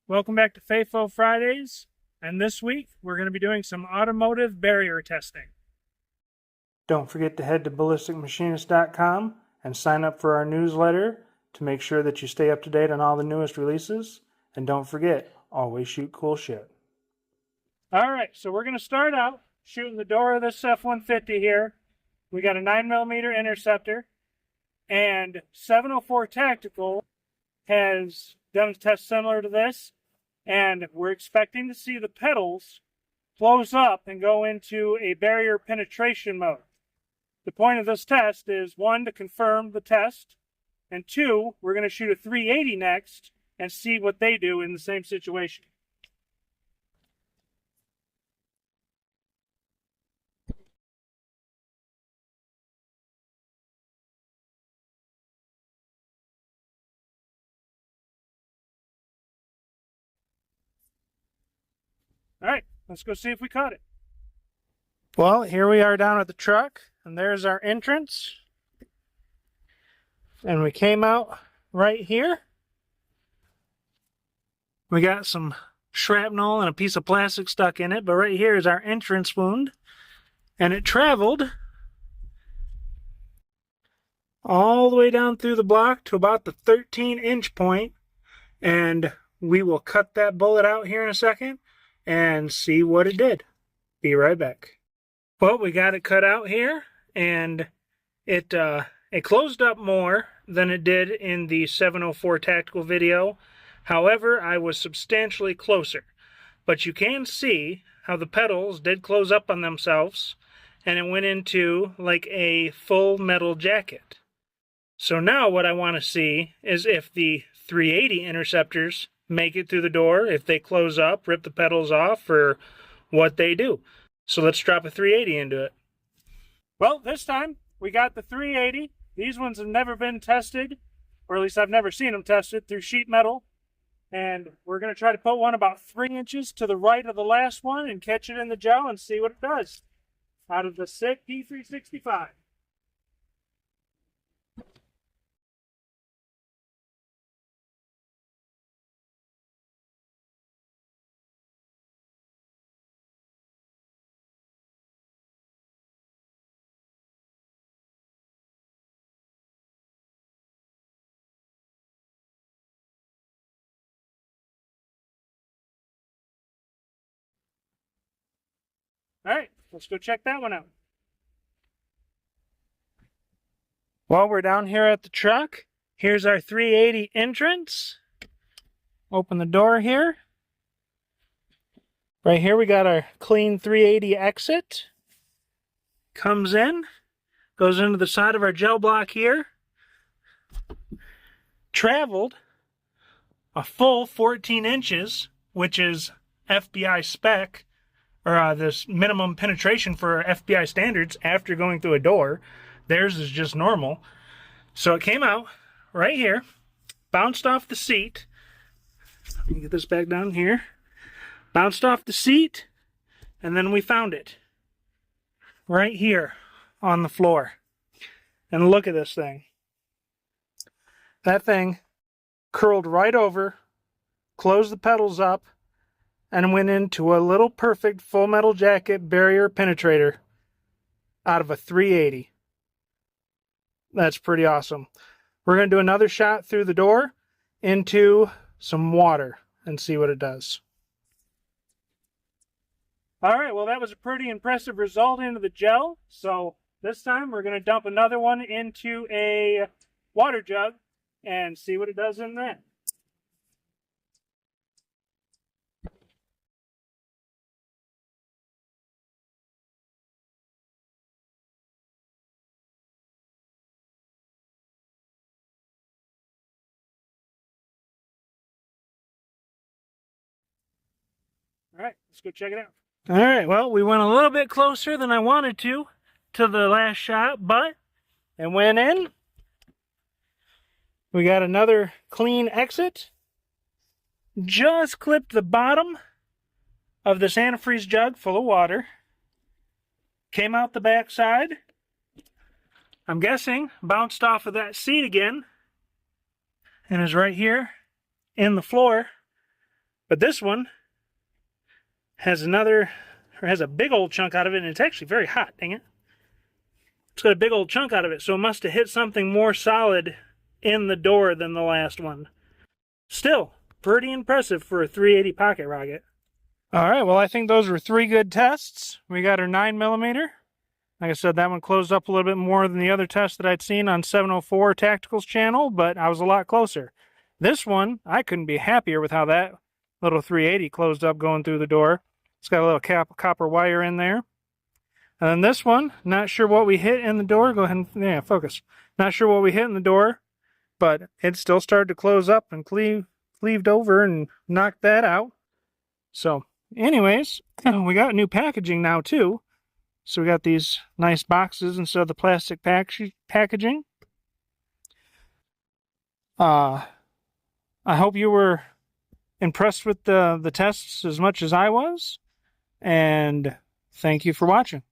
Welcome back to FAFO Fridays, and this week we're going to be doing some automotive barrier testing. Don't forget to head to ballisticmachinist.com and sign up for our newsletter to make sure that you stay up to date on all the newest releases. And don't forget, always shoot cool shit. Alright, so we're going to start out shooting the door of this F-150 here. We got a 9mm Interceptor, and 704 Tactical has done a test similar to this, and we're expecting to see the pedals close up and go into a barrier penetration mode. The point of this test is, 1, to confirm the test, and 2, we're going to shoot a 380 next and see what they do in the same situation. All right, let's go see if we caught it. Well, here we are down at the truck, and there's our entrance. And we came out right here. We got some shrapnel and a piece of plastic stuck in it, but right here is our entrance wound. And it traveled all the way down through the block to about the 13-inch point. And we will cut that bullet out here in a second and see what it did. Be right back. Well, we got it cut out here, and it closed up more than it did in the 704 Tactical video. However, I was substantially closer. But you can see how the pedals did close up on themselves, and it went into like a full metal jacket. So now what I want to see is if the 380 Interceptors make it through the door, if they close up, rip the pedals off, or what they do. So let's drop a 380 into it. Well, this time we got the 380. These ones have never been tested, or at least I've never seen them tested, through sheet metal. And we're going to try to put one about 3 inches to the right of the last one and catch it in the gel and see what it does. Out of the SICK P365. All right, let's go check that one out. While we're down here at the truck, here's our 380 entrance. Open the door here. Right here we got our clean 380 exit. Comes in, goes into the side of our gel block here. Traveled a full 14 inches, which is FBI spec, or this minimum penetration for FBI standards after going through a door. Theirs is just normal. So it came out right here, bounced off the seat. Let me get this back down here. Bounced off the seat, and then we found it right here on the floor. And look at this thing. That thing curled right over, closed the pedals up, and went into a little perfect full metal jacket barrier penetrator out of a 380. That's pretty awesome. We're going to do another shot through the door into some water and see what it does. Alright, well that was a pretty impressive result into the gel. So this time we're going to dump another one into a water jug and see what it does in that. All right, let's go check it out. All right, well, we went a little bit closer than I wanted to the last shot, but it went in. We got another clean exit. Just clipped the bottom of this antifreeze jug full of water. Came out the back side. I'm guessing bounced off of that seat again and is right here in the floor But this one has a big old chunk out of it, and it's actually very hot, dang it. It's got a big old chunk out of it, so it must have hit something more solid in the door than the last one. Still, pretty impressive for a 380 pocket rocket. All right, well, I think those were 3 good tests. We got our 9mm. Like I said, that one closed up a little bit more than the other test that I'd seen on 704 Tactical's channel, but I was a lot closer. This one, I couldn't be happier with how that little 380 closed up going through the door. It's got a little copper wire in there. And then this one, not sure what we hit in the door. Go ahead and, yeah, focus. Not sure what we hit in the door, but it still started to close up and cleaved over and knocked that out. So, anyways, we got new packaging now, too. So we got these nice boxes instead of the plastic packaging. I hope you were impressed with the tests as much as I was. And thank you for watching.